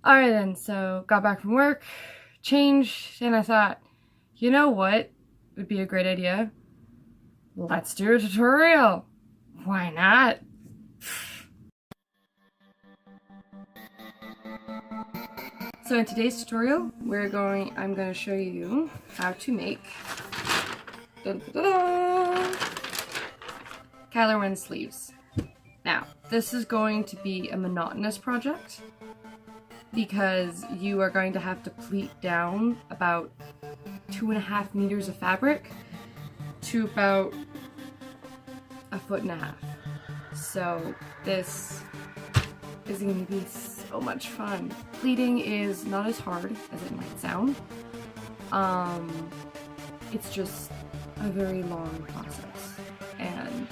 Alright then, so got back from work, changed, and I thought, you know what would be a great idea? Let's do a tutorial! Why not? So in today's tutorial, I'm going to show you how to make Kylo Ren sleeves. Now, this is going to be a monotonous project because you are going to have to pleat down about 2.5 meters of fabric to about 1.5 feet. So this is going to be so much fun. Pleating is not as hard as it might sound. It's just a very long process, and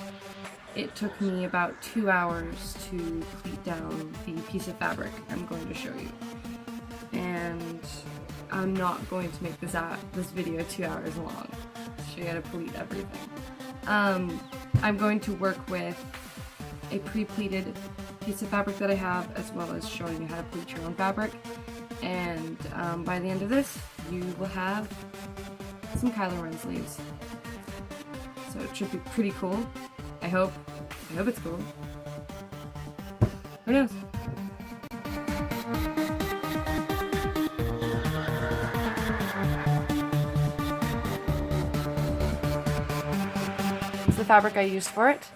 it took me about 2 hours to pleat down the piece of fabric I'm going to show you. And I'm not going to make this video 2 hours long to show you how to pleat everything. I'm going to work with a pre-pleated piece of fabric that I have, as well as showing you how to pleat your own fabric. And by the end of this, you will have some Kylo Ren sleeves. So it should be pretty cool. I hope it's cool. Who knows? It's the fabric I used for it.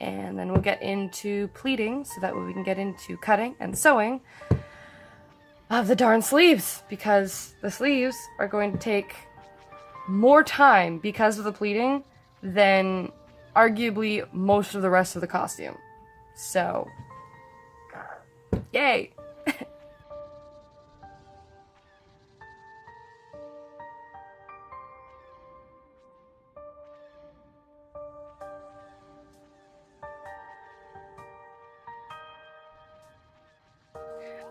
And then we'll get into pleating so that we can get into cutting and sewing of the darn sleeves, because the sleeves are going to take more time because of the pleating than arguably most of the rest of the costume. So, yay!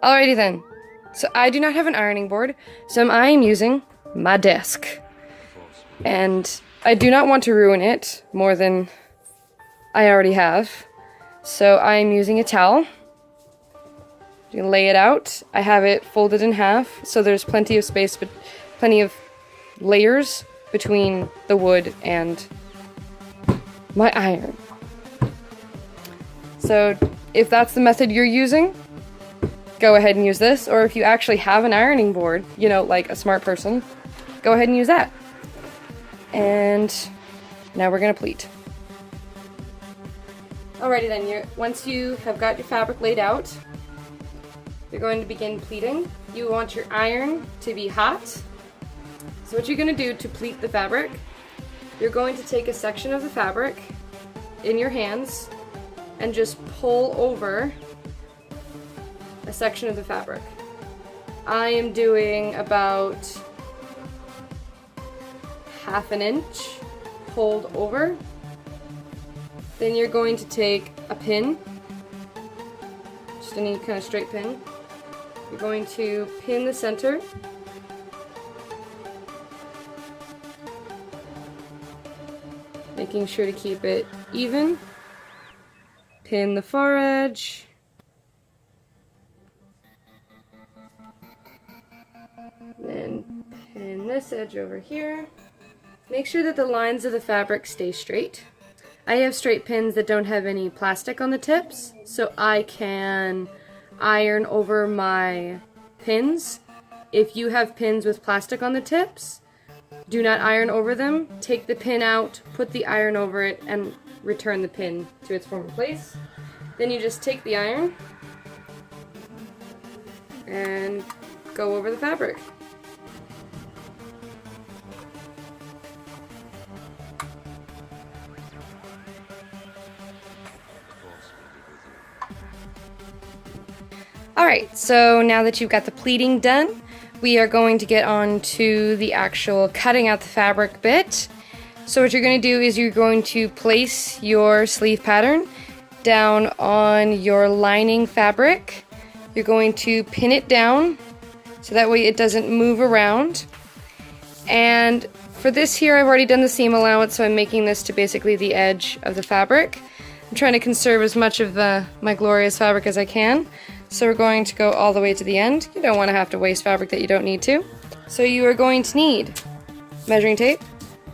Alrighty then. So I do not have an ironing board, so I am using my desk. And I do not want to ruin it more than I already have. So I am using a towel. You can lay it out. I have it folded in half, so there's plenty of space, but plenty of layers between the wood and my iron. So if that's the method you're using, go ahead and use this. Or if you actually have an ironing board, you know, like a smart person, go ahead and use that. And now we're gonna pleat. Alrighty then, once you have got your fabric laid out, you're going to begin pleating. You want your iron to be hot. So what you're gonna do to pleat the fabric, you're going to take a section of the fabric in your hands and just pull over a section of the fabric. I am doing about 1/2 inch pulled over. Then you're going to take a pin, just any kind of straight pin. You're going to pin the center. Making sure to keep it even. Pin the far edge. Then pin this edge over here. Make sure that the lines of the fabric stay straight. I have straight pins that don't have any plastic on the tips, so I can iron over my pins. If you have pins with plastic on the tips, do not iron over them. Take the pin out, put the iron over it, and return the pin to its former place. Then you just take the iron and go over the fabric. Alright, so now that you've got the pleating done, we are going to get on to the actual cutting out the fabric bit. So what you're going to do is you're going to place your sleeve pattern down on your lining fabric. You're going to pin it down so that way it doesn't move around. And for this here, I've already done the seam allowance, so I'm making this to basically the edge of the fabric. I'm trying to conserve as much of my glorious fabric as I can. So we're going to go all the way to the end. You don't want to have to waste fabric that you don't need to. So you are going to need measuring tape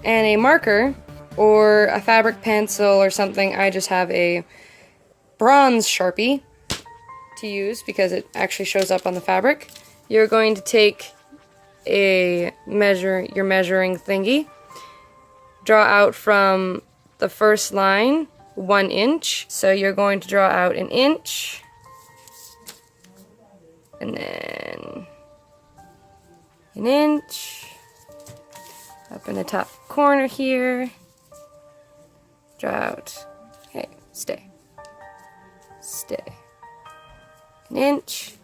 and a marker or a fabric pencil or something. I just have a bronze Sharpie to use because it actually shows up on the fabric. You're going to take your measuring thingy, draw out from the first line 1 inch. So you're going to draw out 1 inch, and then 1 inch up in the top corner here. Draw out, hey, stay, 1 inch,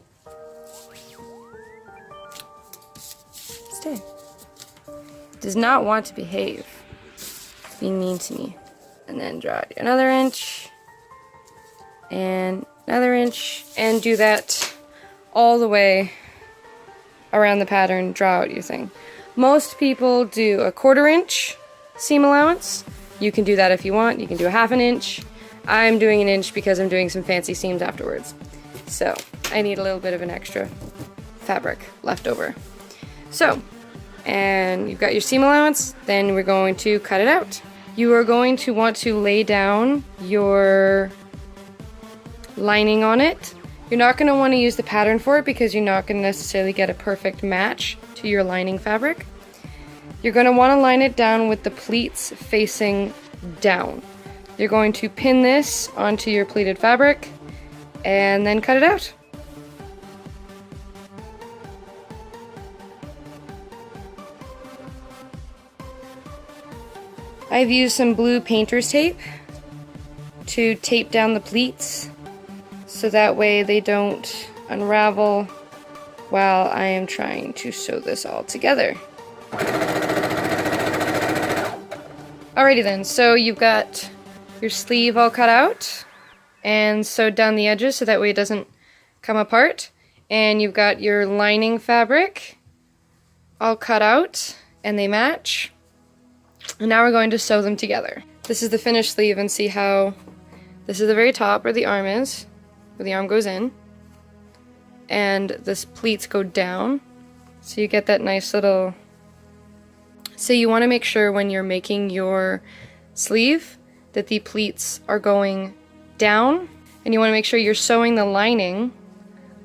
stay. Does not want to behave. It's being mean to me. And then draw out another inch, and another inch, and do that all the way around the pattern. Draw out your thing. Most people do a 1/4 inch seam allowance. You can do that if you want. You can do a 1/2 inch. I'm doing 1 inch because I'm doing some fancy seams afterwards. So I need a little bit of an extra fabric left over. So, and you've got your seam allowance, then we're going to cut it out. You are going to want to lay down your lining on it. You're not going to want to use the pattern for it because you're not going to necessarily get a perfect match to your lining fabric. You're going to want to line it down with the pleats facing down. You're going to pin this onto your pleated fabric and then cut it out. I've used some blue painter's tape to tape down the pleats so that way they don't unravel while I am trying to sew this all together. Alrighty then, so you've got your sleeve all cut out and sewed down the edges so that way it doesn't come apart, and you've got your lining fabric all cut out and they match. And now we're going to sew them together. This is the finished sleeve, and see how this is the very top where the arm is, where the arm goes in, and this pleats go down. So you get that nice little... So you want to make sure when you're making your sleeve that the pleats are going down, and you want to make sure you're sewing the lining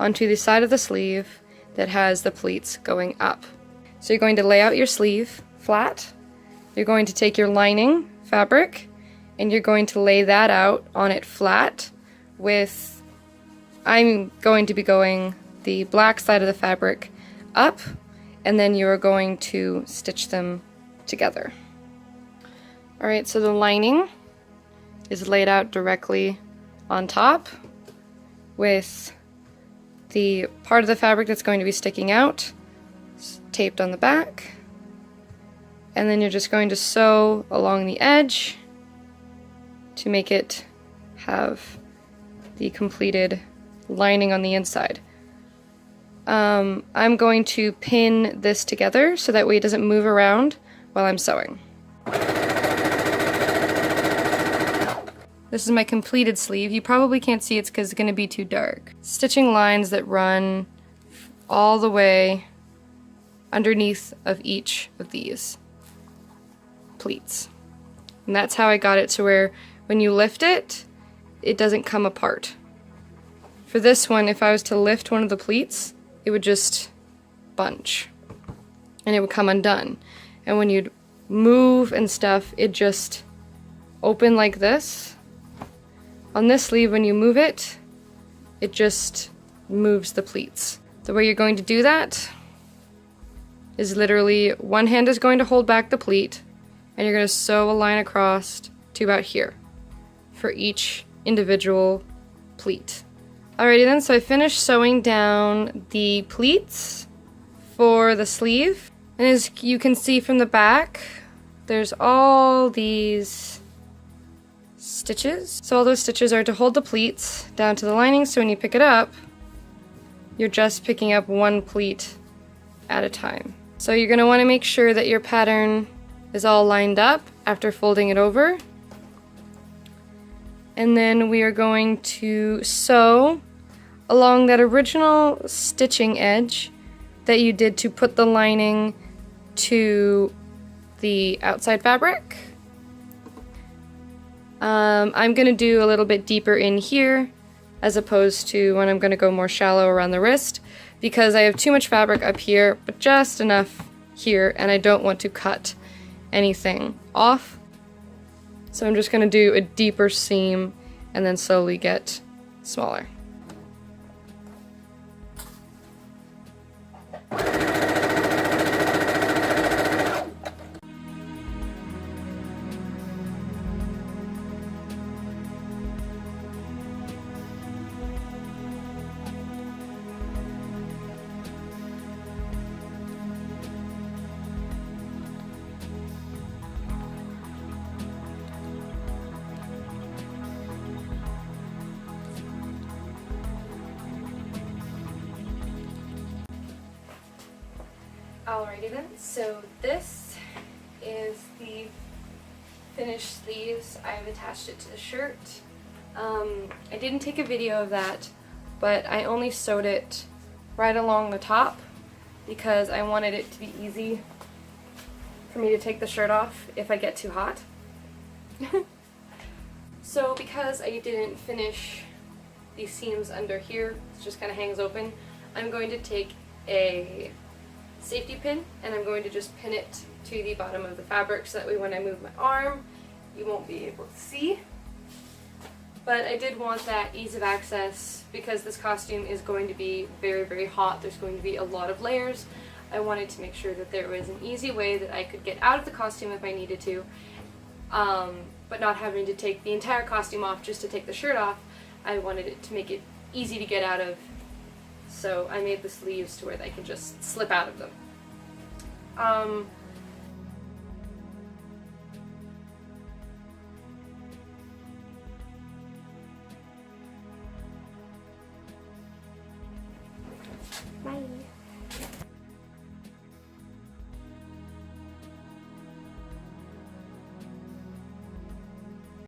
onto the side of the sleeve that has the pleats going up. So you're going to lay out your sleeve flat. You're going to take your lining fabric and you're going to lay that out on it flat with, I'm going to be going the black side of the fabric up, and then you are going to stitch them together. Alright, so the lining is laid out directly on top with the part of the fabric that's going to be sticking out taped on the back. And then you're just going to sew along the edge to make it have the completed lining on the inside. I'm going to pin this together so that way it doesn't move around while I'm sewing. This is my completed sleeve. You probably can't see it because it's going to be too dark. Stitching lines that run all the way underneath of each of these pleats. And that's how I got it to where when you lift it, it doesn't come apart. For this one, if I was to lift one of the pleats, it would just bunch and it would come undone. And when you'd move and stuff, it just open like this. On this sleeve, when you move it, it just moves the pleats. The way you're going to do that is literally one hand is going to hold back the pleat, and you're going to sew a line across to about here for each individual pleat. Alrighty then, so I finished sewing down the pleats for the sleeve, and as you can see from the back, there's all these stitches. So all those stitches are to hold the pleats down to the lining, so when you pick it up, you're just picking up one pleat at a time. So you're going to want to make sure that your pattern is all lined up after folding it over. And then we are going to sew along that original stitching edge that you did to put the lining to the outside fabric. I'm going to do a little bit deeper in here as opposed to when I'm going to go more shallow around the wrist, because I have too much fabric up here, but just enough here, and I don't want to cut anything off. So I'm just going to do a deeper seam and then slowly get smaller. Alrighty then, so this is the finished sleeves. I've attached it to the shirt. I didn't take a video of that, but I only sewed it right along the top because I wanted it to be easy for me to take the shirt off if I get too hot. So because I didn't finish these seams under here, it just kind of hangs open, I'm going to take a safety pin and I'm going to just pin it to the bottom of the fabric so that way when I move my arm you won't be able to see. But I did want that ease of access because this costume is going to be very, very hot. There's going to be a lot of layers. I wanted to make sure that there was an easy way that I could get out of the costume if I needed to, but not having to take the entire costume off just to take the shirt off. I wanted it to make it easy to get out of. So I made the sleeves to where they can just slip out of them. Bye.